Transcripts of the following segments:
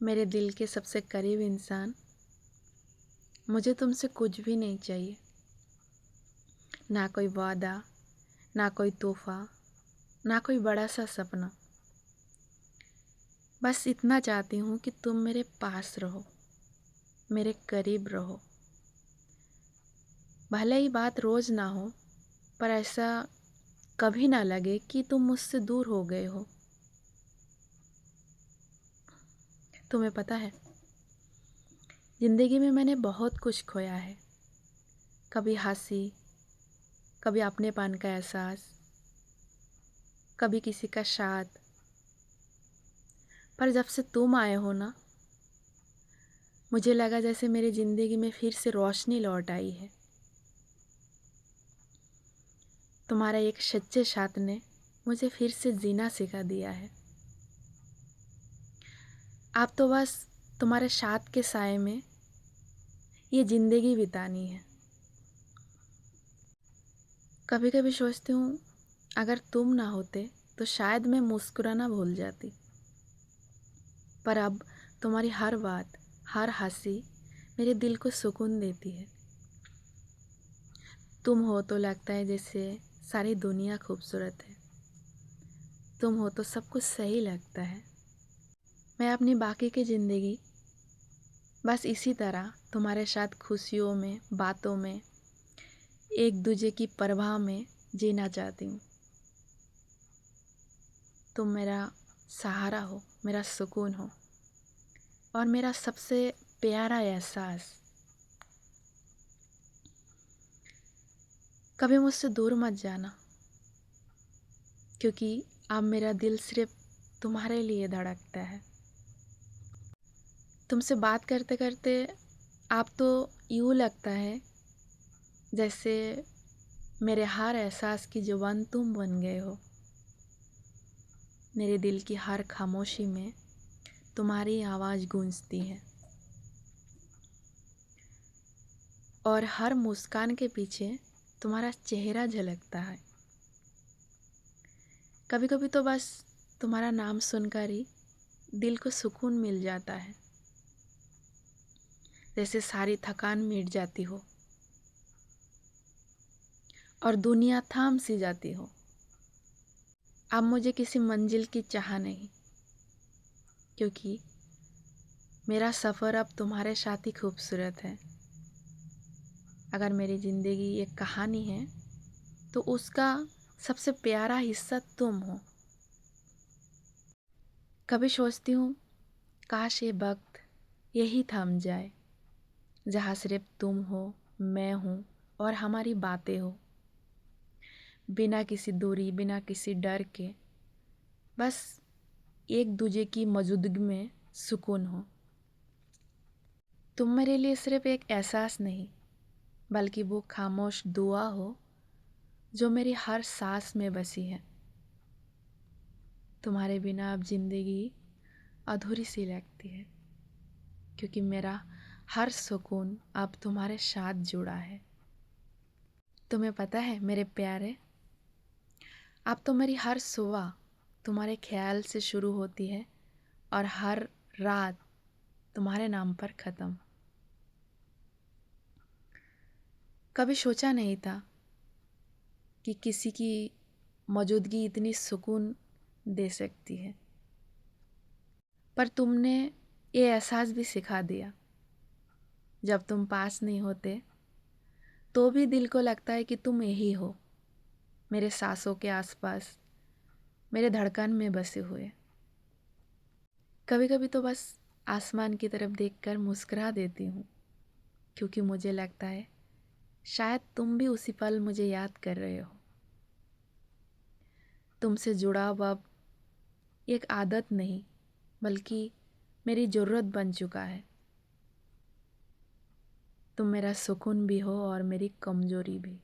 मेरे दिल के सबसे करीब इंसान, मुझे तुमसे कुछ भी नहीं चाहिए। ना कोई वादा, ना कोई तोहफा, ना कोई बड़ा सा सपना। बस इतना चाहती हूँ कि तुम मेरे पास रहो, मेरे करीब रहो। भले ही बात रोज ना हो, पर ऐसा कभी ना लगे कि तुम मुझसे दूर हो गए हो। तुम्हें पता है, जिंदगी में मैंने बहुत कुछ खोया है। कभी हंसी, कभी अपनेपन का एहसास, कभी किसी का साथ। पर जब से तुम आए हो ना, मुझे लगा जैसे मेरी जिंदगी में फिर से रोशनी लौट आई है। तुम्हारा एक सच्चे साथ ने मुझे फिर से जीना सिखा दिया है। आप तो बस तुम्हारे साथ के साए में ये जिंदगी बितानी है। कभी कभी सोचती हूँ, अगर तुम ना होते तो शायद मैं मुस्कुराना भूल जाती। पर अब तुम्हारी हर बात, हर हंसी मेरे दिल को सुकून देती है। तुम हो तो लगता है जैसे सारी दुनिया खूबसूरत है। तुम हो तो सब कुछ सही लगता है। मैं अपनी बाकी की ज़िंदगी बस इसी तरह तुम्हारे साथ खुशियों में, बातों में, एक दूजे की परवाह में जीना चाहती हूँ। तुम मेरा सहारा हो, मेरा सुकून हो और मेरा सबसे प्यारा एहसास। कभी मुझसे दूर मत जाना, क्योंकि अब मेरा दिल सिर्फ तुम्हारे लिए धड़कता है। तुमसे बात करते करते आप तो यूँ लगता है जैसे मेरे हर एहसास की जुबान तुम बन गए हो। मेरे दिल की हर खामोशी में तुम्हारी आवाज़ गूंजती है और हर मुस्कान के पीछे तुम्हारा चेहरा झलकता है। कभी कभी तो बस तुम्हारा नाम सुनकर ही दिल को सुकून मिल जाता है, जैसे सारी थकान मिट जाती हो और दुनिया थाम सी जाती हो। अब मुझे किसी मंजिल की चाह नहीं, क्योंकि मेरा सफ़र अब तुम्हारे साथ ही खूबसूरत है। अगर मेरी ज़िंदगी एक कहानी है तो उसका सबसे प्यारा हिस्सा तुम हो। कभी सोचती हूँ, काश ये वक्त यही थम जाए, जहाँ सिर्फ तुम हो, मैं हूँ और हमारी बातें हो। बिना किसी दूरी, बिना किसी डर के, बस एक दूजे की मौजूदगी में सुकून हो। तुम मेरे लिए सिर्फ एक एहसास नहीं, बल्कि वो खामोश दुआ हो जो मेरी हर सांस में बसी है। तुम्हारे बिना अब जिंदगी अधूरी सी लगती है, क्योंकि मेरा हर सुकून अब तुम्हारे साथ जुड़ा है। तुम्हें पता है मेरे प्यारे, अब तो मेरी हर सुबह तुम्हारे ख्याल से शुरू होती है और हर रात तुम्हारे नाम पर ख़त्म। कभी सोचा नहीं था कि किसी की मौजूदगी इतनी सुकून दे सकती है, पर तुमने ये एहसास भी सिखा दिया। जब तुम पास नहीं होते तो भी दिल को लगता है कि तुम यही हो, मेरे सांसों के आसपास, मेरे धड़कन में बसे हुए। कभी कभी तो बस आसमान की तरफ देखकर मुस्कुरा देती हूँ, क्योंकि मुझे लगता है शायद तुम भी उसी पल मुझे याद कर रहे हो। तुमसे जुड़ाव अब एक आदत नहीं, बल्कि मेरी ज़रूरत बन चुका है। तुम मेरा सुकून भी हो और मेरी कमज़ोरी भी।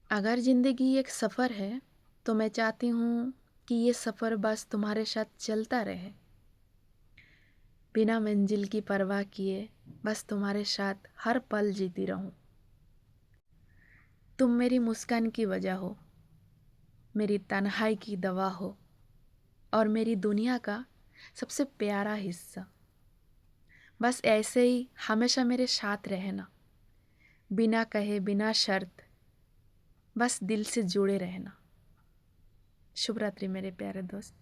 अगर ज़िंदगी एक सफ़र है तो मैं चाहती हूँ कि ये सफ़र बस तुम्हारे साथ चलता रहे, बिना मंजिल की परवाह किए, बस तुम्हारे साथ हर पल जीती रहूं। तुम मेरी मुस्कान की वजह हो, मेरी तन्हाई की दवा हो और मेरी दुनिया का सबसे प्यारा हिस्सा। बस ऐसे ही हमेशा मेरे साथ रहना, बिना कहे बिना शर्त, बस दिल से जुड़े रहना। शुभ रात्रि मेरे प्यारे दोस्त।